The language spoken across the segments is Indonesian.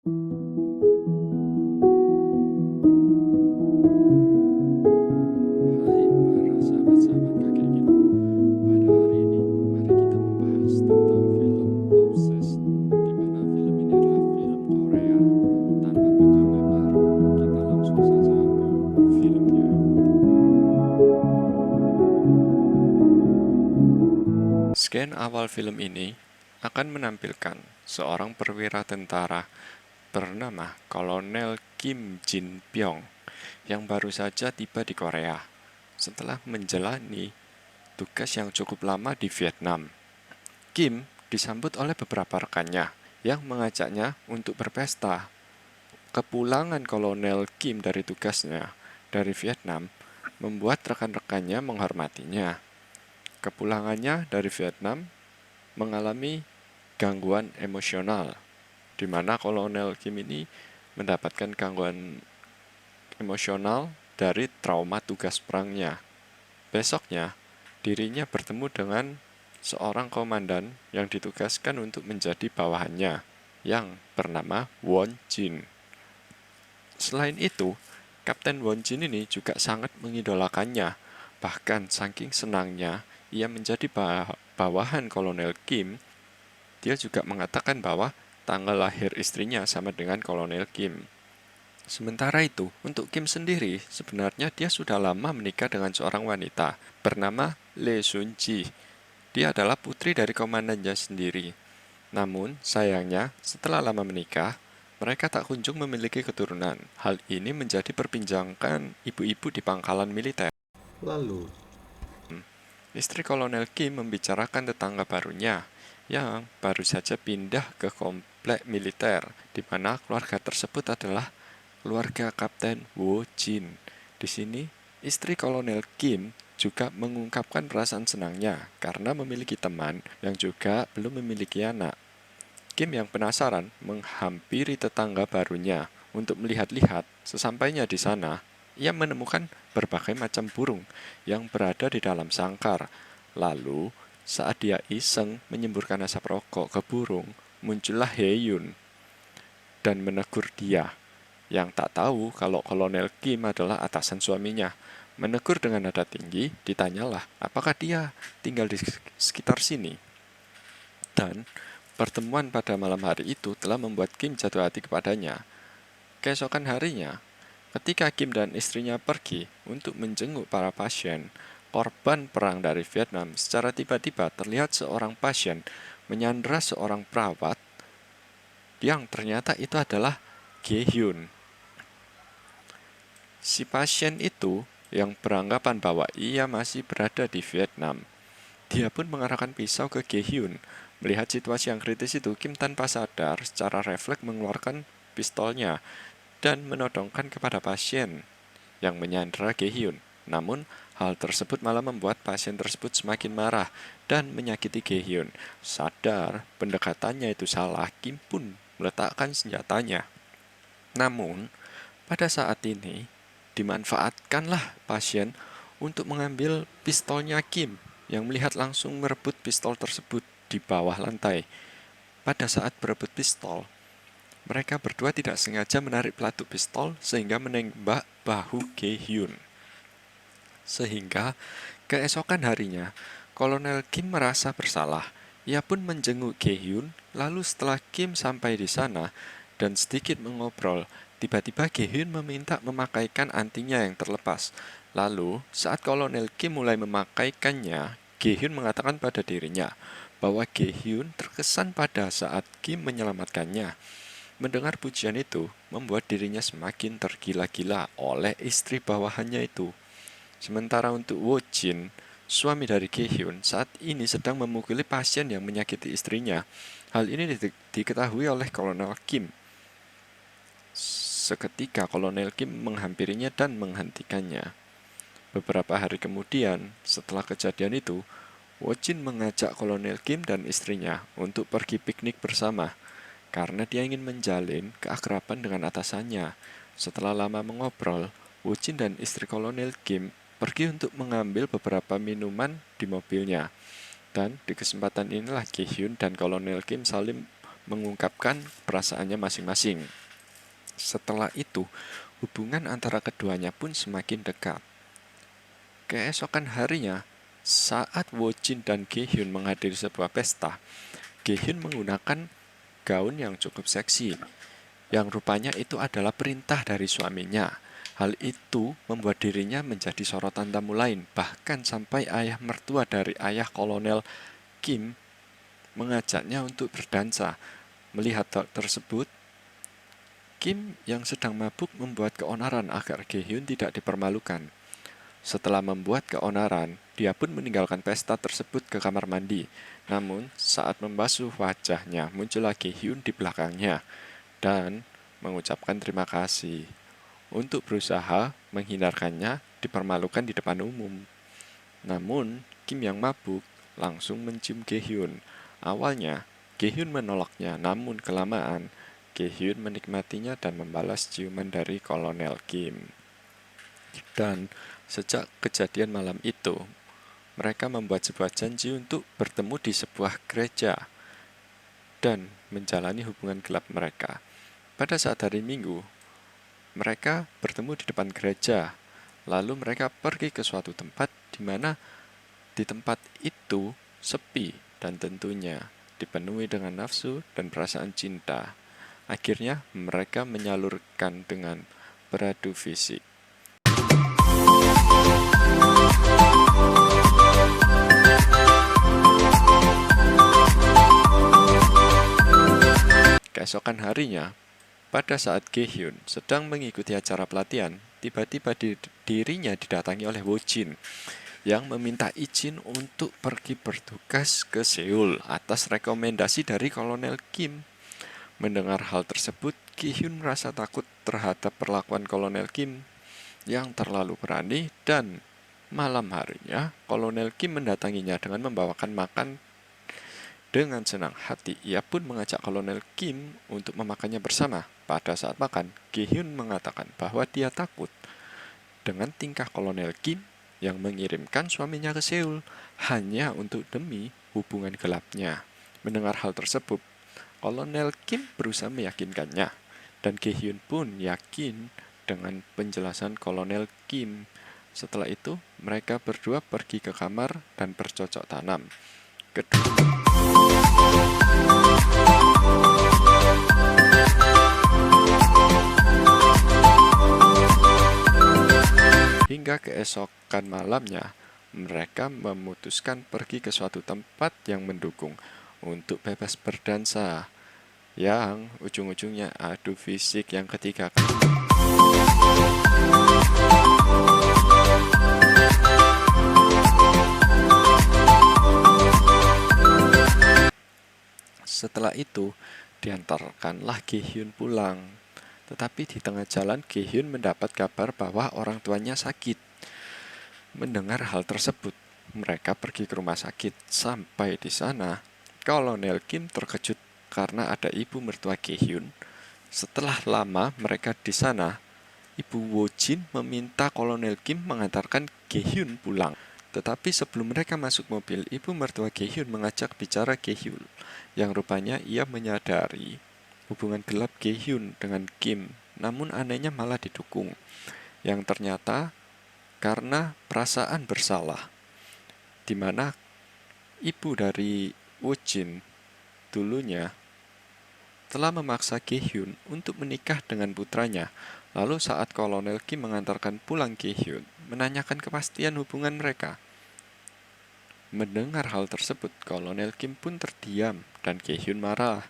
Hai para sahabat-sahabat kakek Kim. Pada hari ini, mari kita membahas tentang film Obsessed, di mana film ini adalah film Korea. Tanpa panjang lebar, kita langsung saja ke filmnya. Scan awal film ini akan menampilkan seorang perwira tentara bernama Kolonel Kim Jin Pyong yang baru saja tiba di Korea setelah menjalani tugas yang cukup lama di Vietnam. Kim disambut oleh beberapa rekannya yang mengajaknya untuk berpesta. Kepulangan Kolonel Kim dari tugasnya dari Vietnam membuat rekan-rekannya menghormatinya. Kepulangannya dari Vietnam mengalami gangguan emosional, di mana Kolonel Kim ini mendapatkan gangguan emosional dari trauma tugas perangnya. Besoknya, dirinya bertemu dengan seorang komandan yang ditugaskan untuk menjadi bawahannya, yang bernama Won Jin. Selain itu, Kapten Won Jin ini juga sangat mengidolakannya. Bahkan saking senangnya ia menjadi bawahan Kolonel Kim, dia juga mengatakan bahwa tanggal lahir istrinya sama dengan Kolonel Kim. Sementara itu, untuk Kim sendiri, sebenarnya dia sudah lama menikah dengan seorang wanita bernama Lee Sun Ji. Dia adalah putri dari komandannya sendiri. Namun, sayangnya, setelah lama menikah, mereka tak kunjung memiliki keturunan. Hal ini menjadi perbincangan ibu-ibu di pangkalan militer. Lalu, Istri Kolonel Kim membicarakan tetangga barunya yang baru saja pindah ke komplek militer, di mana keluarga tersebut adalah keluarga Kapten Wo Jin. Di sini, istri Kolonel Kim juga mengungkapkan perasaan senangnya karena memiliki teman yang juga belum memiliki anak. Kim yang penasaran menghampiri tetangga barunya untuk melihat-lihat. Sesampainya di sana, ia menemukan berbagai macam burung yang berada di dalam sangkar. Lalu, saat dia iseng menyemburkan asap rokok ke burung, muncullah Heyun dan menegur dia, yang tak tahu kalau Kolonel Kim adalah atasan suaminya. Menegur dengan nada tinggi, ditanyalah apakah dia tinggal di sekitar sini. Dan pertemuan pada malam hari itu telah membuat Kim jatuh hati kepadanya. Keesokan harinya, ketika Kim dan istrinya pergi untuk menjenguk para pasien, korban perang dari Vietnam, secara tiba-tiba terlihat seorang pasien menyandera seorang perawat yang ternyata itu adalah Ge-hyun. Si pasien itu yang beranggapan bahwa ia masih berada di Vietnam. Dia pun mengarahkan pisau ke Ge-hyun. Melihat situasi yang kritis itu, Kim tanpa sadar secara refleks mengeluarkan pistolnya dan menodongkan kepada pasien yang menyandera Ge-hyun. Namun, hal tersebut malah membuat pasien tersebut semakin marah dan menyakiti Ge-hyun. Sadar pendekatannya itu salah, Kim pun meletakkan senjatanya. Namun, pada saat ini, dimanfaatkanlah pasien untuk mengambil pistolnya Kim yang melihat langsung merebut pistol tersebut di bawah lantai. Pada saat berebut pistol, mereka berdua tidak sengaja menarik pelatuk pistol sehingga menembak bahu Ge-hyun. Sehingga keesokan harinya, Kolonel Kim merasa bersalah. Ia pun menjenguk Ge-hyun, lalu setelah Kim sampai di sana dan sedikit mengobrol, tiba-tiba Ge-hyun meminta memakaikan antingnya yang terlepas. Lalu, saat Kolonel Kim mulai memakaikannya, Ge-hyun mengatakan pada dirinya bahwa Ge-hyun terkesan pada saat Kim menyelamatkannya. Mendengar pujian itu, membuat dirinya semakin tergila-gila oleh istri bawahannya itu. Sementara untuk Wo Jin, suami dari Ge-hyun, saat ini sedang memukuli pasien yang menyakiti istrinya. Hal ini diketahui oleh Kolonel Kim. Seketika Kolonel Kim menghampirinya dan menghentikannya. Beberapa hari kemudian, setelah kejadian itu, Wo Jin mengajak Kolonel Kim dan istrinya untuk pergi piknik bersama karena dia ingin menjalin keakraban dengan atasannya. Setelah lama mengobrol, Wo Jin dan istri Kolonel Kim pergi untuk mengambil beberapa minuman di mobilnya. Dan di kesempatan inilah Gi-hyun dan Kolonel Kim saling mengungkapkan perasaannya masing-masing. Setelah itu, hubungan antara keduanya pun semakin dekat. Keesokan harinya, saat Woo-jin dan Gi-hyun menghadiri sebuah pesta, Gi-hyun menggunakan gaun yang cukup seksi, yang rupanya itu adalah perintah dari suaminya. Hal itu membuat dirinya menjadi sorotan tamu lain, bahkan sampai ayah mertua dari ayah Kolonel Kim mengajaknya untuk berdansa. Melihat hal tersebut, Kim yang sedang mabuk membuat keonaran agar Gi-hyun tidak dipermalukan. Setelah membuat keonaran, dia pun meninggalkan pesta tersebut ke kamar mandi. Namun, saat membasuh wajahnya, muncul lagi Hyun di belakangnya dan mengucapkan terima kasih. Untuk berusaha menghindarkannya dipermalukan di depan umum. Namun, Kim yang mabuk langsung mencium Gi-hyun. Awalnya, Gi-hyun menolaknya, namun kelamaan, Gi-hyun menikmatinya dan membalas ciuman dari Kolonel Kim. Dan sejak kejadian malam itu, mereka membuat sebuah janji untuk bertemu di sebuah gereja dan menjalani hubungan gelap mereka. Pada saat hari Minggu, mereka bertemu di depan gereja. Lalu mereka pergi ke suatu tempat di mana di tempat itu sepi dan tentunya dipenuhi dengan nafsu dan perasaan cinta. Akhirnya mereka menyalurkan dengan beradu fisik. Keesokan harinya, pada saat Gi-hyun sedang mengikuti acara pelatihan, tiba-tiba dirinya didatangi oleh Woo-jin yang meminta izin untuk pergi bertugas ke Seoul atas rekomendasi dari Kolonel Kim. Mendengar hal tersebut, Gi-hyun merasa takut terhadap perlakuan Kolonel Kim yang terlalu berani dan malam harinya Kolonel Kim mendatanginya dengan membawakan makan. Dengan senang hati, ia pun mengajak Kolonel Kim untuk memakannya bersama. Pada saat makan, Gi-hyun mengatakan bahwa dia takut dengan tingkah Kolonel Kim yang mengirimkan suaminya ke Seoul hanya untuk demi hubungan gelapnya. Mendengar hal tersebut, Kolonel Kim berusaha meyakinkannya, dan Gi-hyun pun yakin dengan penjelasan Kolonel Kim. Setelah itu, mereka berdua pergi ke kamar dan bercocok tanam. Hingga keesokan malamnya, mereka memutuskan pergi ke suatu tempat yang mendukung untuk bebas berdansa, yang ujung-ujungnya adu fisik yang ketiga kali. Setelah itu, diantarkanlah Gi-hyun pulang. Tetapi di tengah jalan, Gi-hyun mendapat kabar bahwa orang tuanya sakit. Mendengar hal tersebut, mereka pergi ke rumah sakit. Sampai di sana, Kolonel Kim terkejut karena ada ibu mertua Gi-hyun. Setelah lama mereka di sana, Ibu Woo-jin meminta Kolonel Kim mengantarkan Gi-hyun pulang. Tetapi sebelum mereka masuk mobil, ibu mertua Gi-hyun mengajak bicara Gi-hyun, yang rupanya ia menyadari hubungan gelap Gi-hyun dengan Kim, namun anehnya malah didukung, yang ternyata karena perasaan bersalah, di mana ibu dari Woo-jin dulunya telah memaksa Gi-hyun untuk menikah dengan putranya. Lalu saat Kolonel Kim mengantarkan pulang Gi-hyun, menanyakan kepastian hubungan mereka. Mendengar hal tersebut, Kolonel Kim pun terdiam dan Gi-hyun marah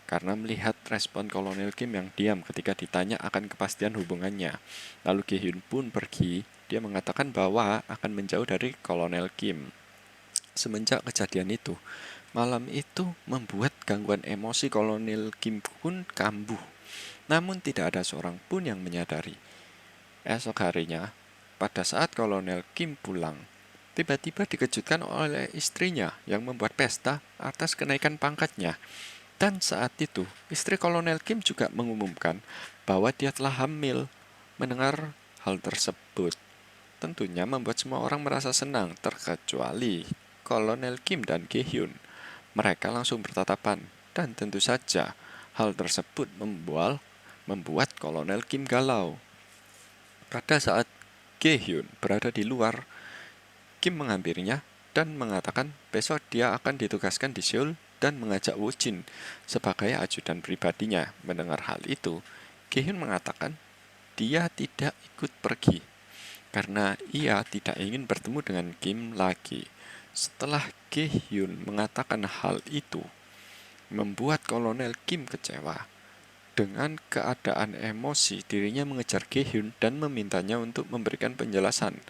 karena melihat respon Kolonel Kim yang diam ketika ditanya akan kepastian hubungannya. Lalu Gi-hyun pun pergi. Dia mengatakan bahwa akan menjauh dari Kolonel Kim. Semenjak kejadian itu, malam itu membuat gangguan emosi Kolonel Kim pun kambuh. Namun tidak ada seorang pun yang menyadari. Esok harinya, pada saat Kolonel Kim pulang, tiba-tiba dikejutkan oleh istrinya yang membuat pesta atas kenaikan pangkatnya. Dan saat itu, istri Kolonel Kim juga mengumumkan bahwa dia telah hamil. Mendengar hal tersebut, tentunya membuat semua orang merasa senang, terkecuali Kolonel Kim dan Gi-hyun. Mereka langsung bertatapan Dan tentu saja, hal tersebut membuat Kolonel Kim galau. Pada saat Gi-hyun berada di luar, Kim menghampirinya dan mengatakan besok dia akan ditugaskan di Seoul dan mengajak Woo Jin sebagai ajudan pribadinya. Mendengar hal itu, Gi-hyun mengatakan dia tidak ikut pergi karena ia tidak ingin bertemu dengan Kim lagi. Setelah Gi-hyun mengatakan hal itu, membuat Kolonel Kim kecewa. Dengan keadaan emosi, dirinya mengejar Gi-hyun dan memintanya untuk memberikan penjelasan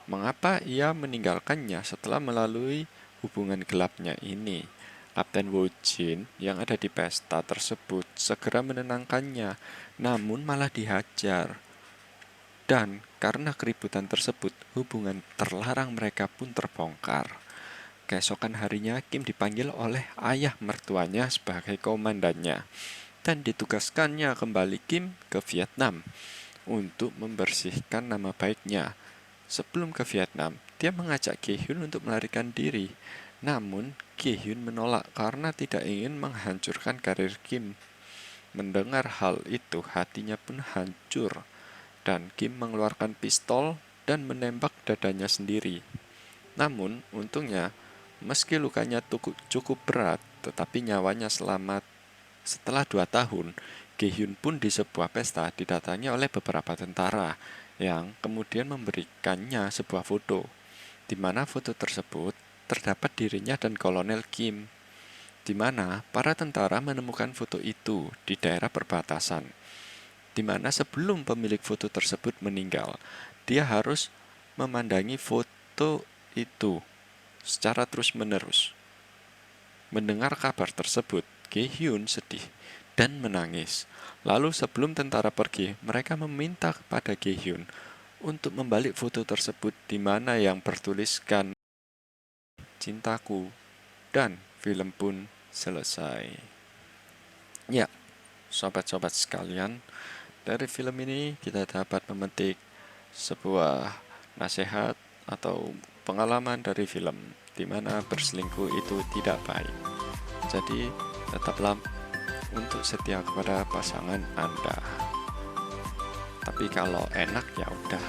mengapa ia meninggalkannya setelah melalui hubungan gelapnya ini. Kapten Woo Jin yang ada di pesta tersebut segera menenangkannya, namun malah dihajar. Dan karena keributan tersebut, hubungan terlarang mereka pun terbongkar. Keesokan harinya, Kim dipanggil oleh ayah mertuanya sebagai komandannya dan ditugaskannya kembali Kim ke Vietnam untuk membersihkan nama baiknya. Sebelum ke Vietnam, dia mengajak Gi-hyun untuk melarikan diri. Namun, Gi-hyun menolak karena tidak ingin menghancurkan karir Kim. Mendengar hal itu, hatinya pun hancur. Dan Kim mengeluarkan pistol dan menembak dadanya sendiri. Namun, untungnya, meski lukanya cukup berat, tetapi nyawanya selamat. Setelah 2 tahun, Gi-hyun pun di sebuah pesta didatangi oleh beberapa tentara yang kemudian memberikannya sebuah foto, di mana foto tersebut terdapat dirinya dan Kolonel Kim, di mana para tentara menemukan foto itu di daerah perbatasan, di mana sebelum pemilik foto tersebut meninggal, dia harus memandangi foto itu secara terus-menerus. Mendengar kabar tersebut, Gi-hyun sedih dan menangis. Lalu sebelum tentara pergi, mereka meminta kepada Gi-hyun untuk membalik foto tersebut di mana yang bertuliskan cintaku, dan film pun selesai. Ya, sobat-sobat sekalian, dari film ini kita dapat memetik sebuah nasihat atau pengalaman dari film di mana berselingkuh itu tidak baik. Jadi, tetaplah untuk setia kepada pasangan Anda. Tapi kalau enak ya udah